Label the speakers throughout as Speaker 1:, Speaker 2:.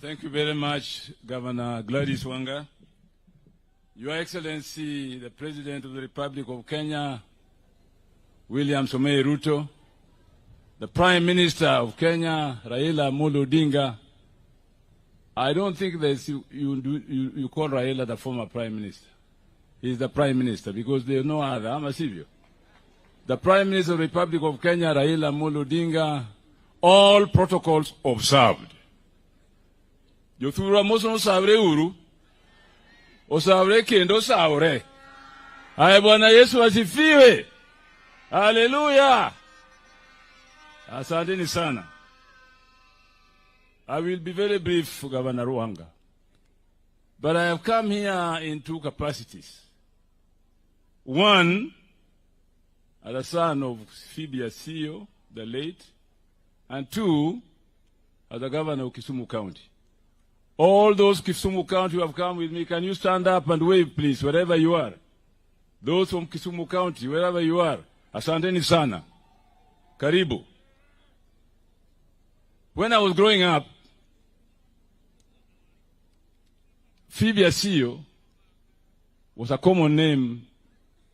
Speaker 1: Thank you very much, Governor Gladys Wanga. Your Excellency, the President of the Republic of Kenya, William Samoei Ruto, the Prime Minister of Kenya, Raila Amolo Odinga. I don't think that you call Raila the former Prime Minister. He's the Prime Minister because there's no other. I'm a civil. The Prime Minister of the Republic of Kenya, Raila Amolo Odinga, all protocols observed. Yothura moso sabre uru, o sabre kendo sabre. Hai Bwana Yesu asifiwe. Hallelujah. Asanteni sana. I will be very brief, Governor Wanga. But I have come here in two capacities. One, as a son of Phoebe CEO, the late, and two, as a governor of Kisumu County. All those Kisumu County who have come with me, can you stand up and wave, please, wherever you are? Those from Kisumu County, wherever you are, asanteni sana. Karibu. When I was growing up, Phoebe CEO was a common name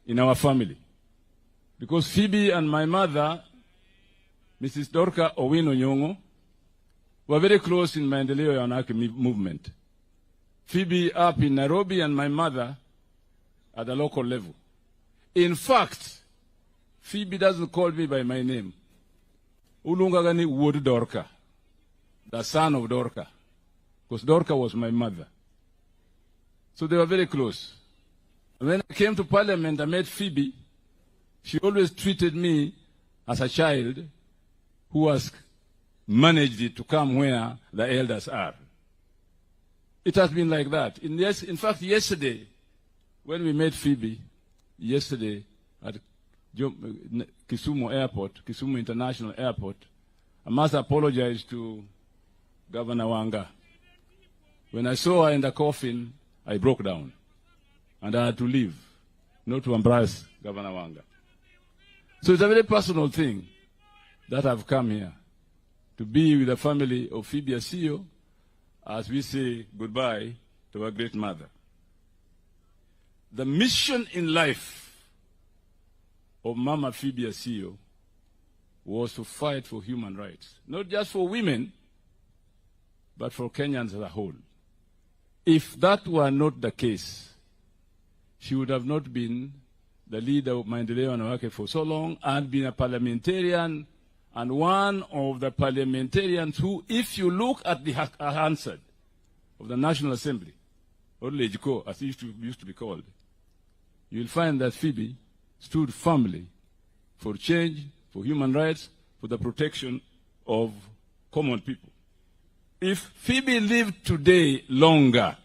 Speaker 1: in our family. Because Phoebe and my mother, Mrs. Dorka Owino Nyong'o, were very close in Maendeleo ya Wanawake movement. Phoebe up in Nairobi and my mother at the local level. In fact, Phoebe doesn't call me by my name. Ulungagani Wood Dorka, the son of Dorka, because Dorka was my mother. So they were very close. And when I came to Parliament, I met Phoebe. She always treated me as a child who has managed it to come where the elders are. It has been like that. In fact, yesterday, when we met Phoebe, at Kisumu Airport, Kisumu International Airport, I must apologize to Governor Wanga. When I saw her in the coffin, I broke down. And I had to leave, not to embarrass Governor Wanga. So it's a very personal thing that I've come here, to be with the family of Phoebe CEO as we say goodbye to our great mother. The mission in life of Mama Phoebe CEO was to fight for human rights, not just for women, but for Kenyans as a whole. If that were not the case, she would have not been the leader of Maendeleo ya Wanawake for so long and been a parliamentarian, and one of the parliamentarians who, if you look at the Hansard of the National Assembly, or LEGICO, as it used to be called, you'll find that Phoebe stood firmly for change, for human rights, for the protection of common people. If Phoebe lived today longer,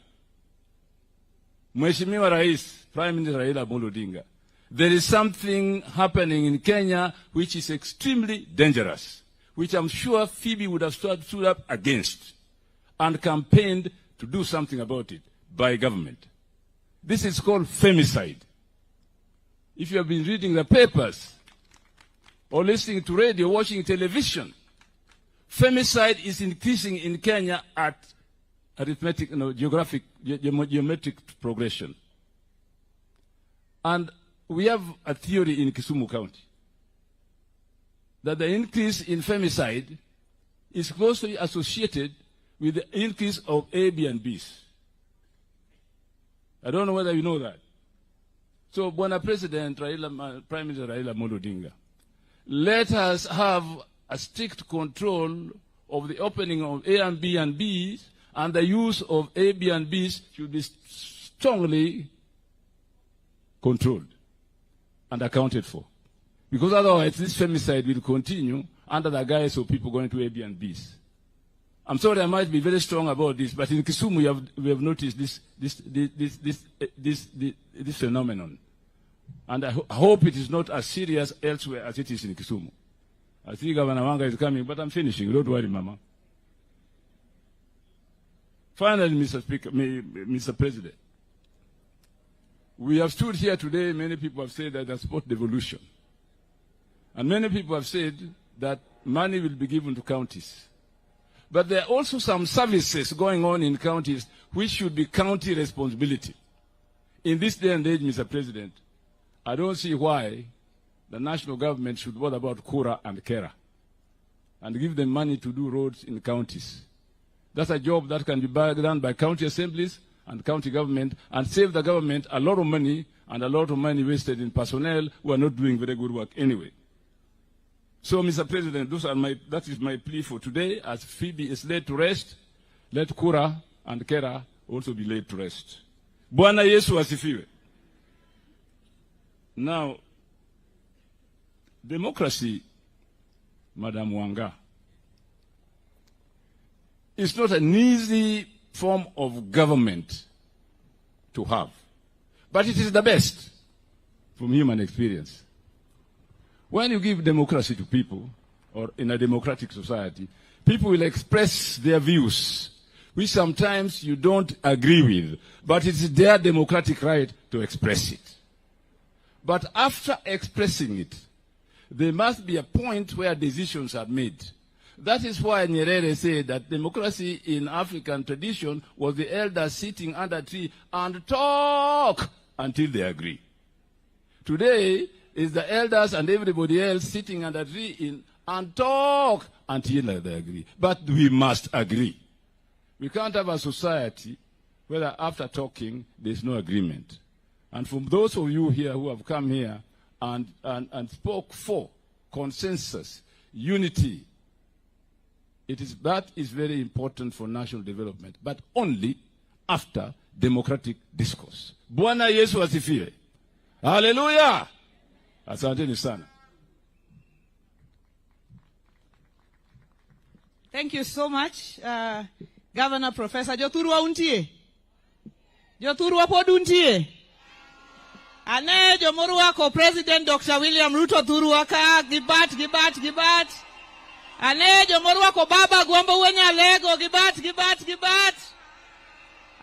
Speaker 1: Mheshimiwa Rais, Prime Minister Raila Amolo Odinga, there is something happening in Kenya which is extremely dangerous, which I'm sure Phoebe would have stood up against and campaigned to do something about it by government. This is called femicide. If you have been reading the papers or listening to radio, watching television, femicide is increasing in Kenya at geometric progression. And we have a theory in Kisumu County that the increase in femicide is closely associated with the increase of Airbnbs. I don't know whether you know that. So, Bwana President, Prime Minister Raila Amolo Odinga, let us have a strict control of the opening of Airbnbs, and the use of Airbnbs should be strongly controlled and accounted for. Because otherwise, this femicide will continue under the guise of people going to Airbnbs. I'm sorry I might be very strong about this, but in Kisumu we have noticed this phenomenon. And I hope it is not as serious elsewhere as it is in Kisumu. I see Governor Wanga is coming, but I'm finishing. Don't worry, Mama. Finally, Mr. President, we have stood here today, many people have said that I support devolution. And many people have said that money will be given to counties. But there are also some services going on in counties which should be county responsibility. In this day and age, Mr. President, I don't see why the national government should bother about Kura and Kera and give them money to do roads in counties. That's a job that can be done by county assemblies and county government and save the government a lot of money and a lot of money wasted in personnel who are not doing very good work anyway. So, Mr. President, that is my plea for today. As Phoebe is laid to rest, let Kura and Kera also be laid to rest. Bwana Yesu asifiwe. Now, democracy, Madam Wanga, is not an easy form of government to have. But it is the best from human experience. When you give democracy to people, or in a democratic society, people will express their views, which sometimes you don't agree with, but it's their democratic right to express it. But after expressing it, there must be a point where decisions are made. That is why Nyerere said that democracy in African tradition was the elders sitting under a tree and talk until they agree. Today is the elders and everybody else sitting under a tree and talk until they agree. But we must agree. We can't have a society where after talking there's no agreement. And from those of you here who have come here and spoke for consensus, unity, that is very important for national development, but only after democratic discourse. Bwana Yesu asifiwe. Hallelujah. Asanteni sana.
Speaker 2: Thank you so much, Governor Professor Joturwa untie. Joturwa poduntie. Ane jomurwa ko President Dr. William Ruto turwa ka gibat. Ane jomurwa ko Baba Gwambo wenya lego gibat.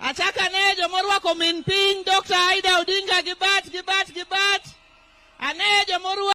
Speaker 2: Achaka ne jomurwa ko Minping Dr. Aida Odinga gibat. Ane jomurwa